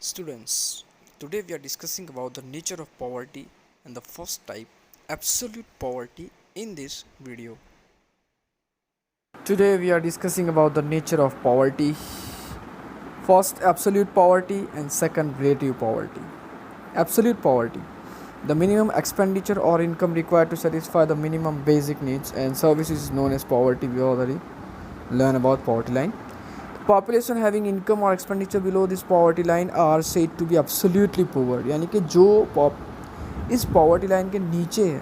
Students, today we are discussing about the nature of poverty and the first type, absolute poverty in this video. Today we are discussing about the nature of poverty. First, absolute poverty and second, relative poverty. Absolute poverty. The minimum expenditure or income required to satisfy the minimum basic needs and services is known as poverty. We already learn about poverty line. Population having income or expenditure below this poverty line are said to be absolutely poor. यानी कि जो इस poverty line के नीचे है,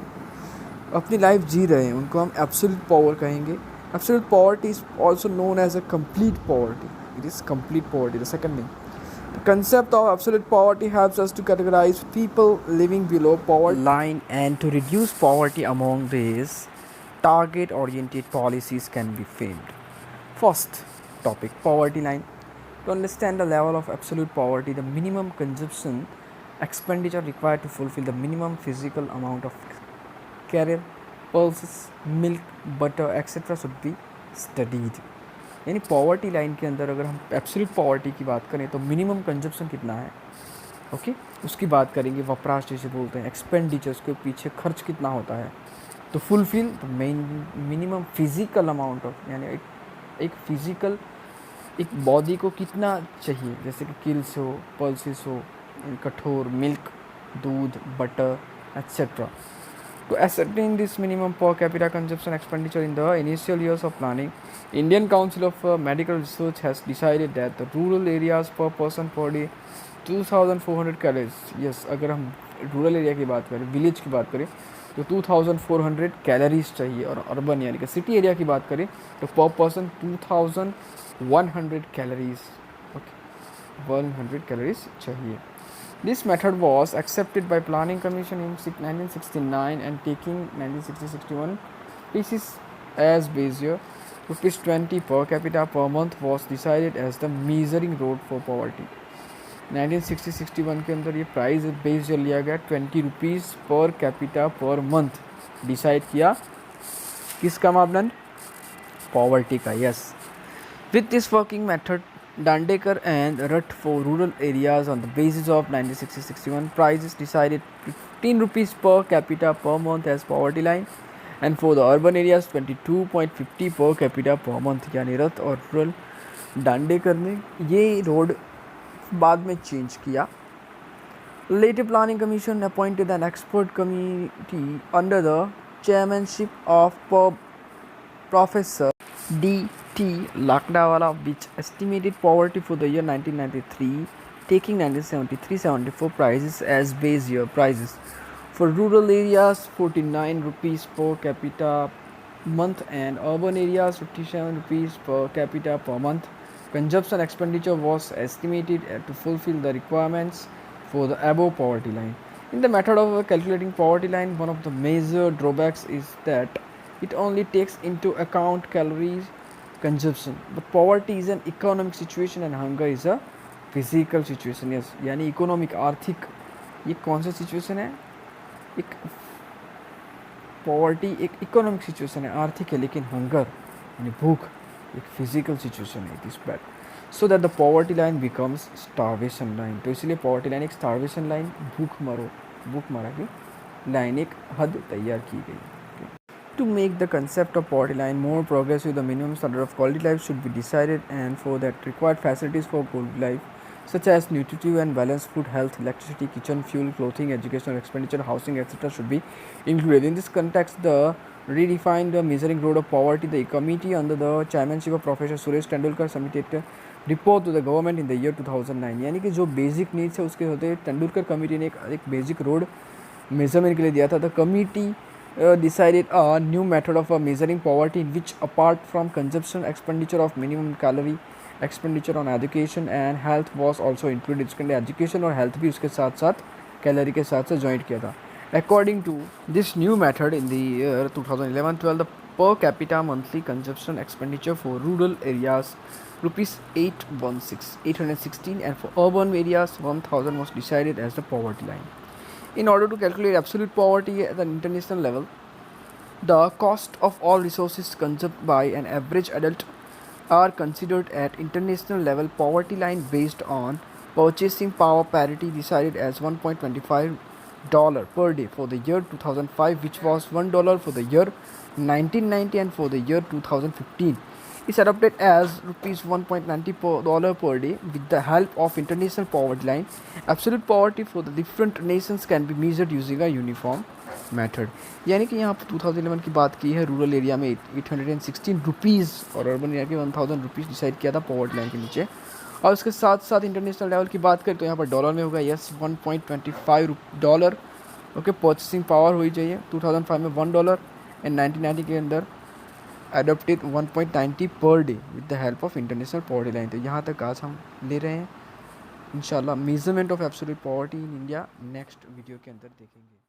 अपनी life जी रहे हैं, उनको हम एब्सोल्यूट पॉवर कहेंगे. Absolute poverty is also known as a complete poverty. It is complete poverty, the second name. The concept of absolute poverty helps us to categorize people living below poverty line and to reduce poverty among these target-oriented policies can be framed. First topic, poverty line. To understand the level of absolute poverty, the minimum consumption expenditure required to fulfill the minimum physical amount of cereal, pulses, milk, butter, etc. should be studied. यानी poverty line के अंदर अगर हम absolute poverty की बात करें तो minimum consumption कितना है, ओके, उसकी बात करेंगे. वपराश जिसे बोलते हैं, एक्सपेंडिचर्स के पीछे खर्च कितना होता है तो fulfil the minimum physical amount of, यानी एक फिजिकल एक बॉडी को कितना चाहिए, जैसे कि किल्स हो, पल्सेस हो, कठोर, मिल्क, दूध, butter, etc. To ascertain this minimum per capita consumption expenditure in the initial years of planning, Indian Council of Medical Research has decided that the rural areas per person per day 2400 calories. Yes, अगर हम rural area की बात करें, village की बात करें तो 2400 calories चाहिए, और अर्बन यानी कि सिटी एरिया की बात करें तो पर पर्सन 2100 कैलोरीज, ओके, 100 कैलोरीज चाहिए. This method was accepted by Planning Commission in 1969 and taking 1960-61 pieces as base year. Rupees 20 per capita per month was decided as the measuring rod for poverty. 1960-61 के अंदर ये price base year लिया गया, 20 rupees per capita per month decide किया. किसका मापदंड? Poverty का. Yes. With this working method, Dandekar and Rutt for rural areas on the basis of 1960-61 prices decided 15 rupees per capita per month as poverty line, and for the urban areas 22.50 per capita per month. यानी रथ और rural Dandekar ने ये road बाद में change किया. Later Planning Commission appointed an expert committee under the chairmanship of Professor D.T. Lakdawala, which estimated poverty for the year 1993, taking 1973-74 prices as base year prices. For rural areas, 49 rupees per capita month, and urban areas 57 rupees per capita per month. Consumption expenditure was estimated to fulfill the requirements for the above poverty line. In the method of calculating poverty line, one of the major drawbacks is that it only takes into account calories consumption. But poverty is an economic situation and hunger is a physical situation. Yes, यानी economic, आर्थिक, ये कौन सा situation है? एक poverty एक economic situation है, आर्थिक है, लेकिन हंगर यानी भूख एक फिजिकल सिचुएशन है. It is bad. So that the poverty line becomes starvation line. तो इसलिए पॉवर्टी लाइन एक स्टारवेशन लाइन, भूख मरा की लाइन, एक हद तैयार की गई. To make the concept of poverty line more progressive, the minimum standard of quality life should be decided, and for that required facilities for quality life such as nutritive and balanced food, health, electricity, kitchen, fuel, clothing, educational expenditure, housing, etc. should be included. In this context, the redefined measuring rod of poverty, the committee under the chairmanship of Professor Suresh Tendulkar submitted report to the government in the year 2009. यानी कि जो basic needs है उसके होते Tendulkar committee ने एक basic road measurement के लिए दिया था. The committee decided a new method of measuring poverty in which, apart from consumption expenditure of minimum calorie expenditure on education and health was also included. इसके अंदर education और health भी उसके साथ साथ कैलोरी के साथ साथ joint किया था. According to this new method, in the year 2011-12, the per capita monthly consumption expenditure for rural areas rupees 816, and for urban areas 1000 was decided as the poverty line. In order to calculate absolute poverty at an international level, the cost of all resources consumed by an average adult are considered at international level poverty line based on Purchasing power parity decided as $1.25 per day for the year 2005, which was $1 for the year 1990 and for the year 2015. Is adopted as rupees $1.90 per day with the help of international poverty line. Absolute poverty for the different nations can be measured using a uniform method. यानी कि यहाँ पर 2011 की बात की है, rural area में 816 rupees और अर्बन एरिया के 1000 रुपीज़ डिसाइड किया था पॉवर्टी लाइन के नीचे. और उसके साथ साथ इंटरनेशनल लेवल की बात करें तो यहाँ पर डॉलर में होगा यस $1.25. ओके, परचेसिंग पावर हुई चाहिए 2005 में $1 एंड 1990 के अंदर adopted 1.90 per day with the help of international poverty line. तो यहाँ तक आज हम ले रहे हैं. इंशाल्लाह measurement of absolute poverty in India next video के अंदर देखेंगे.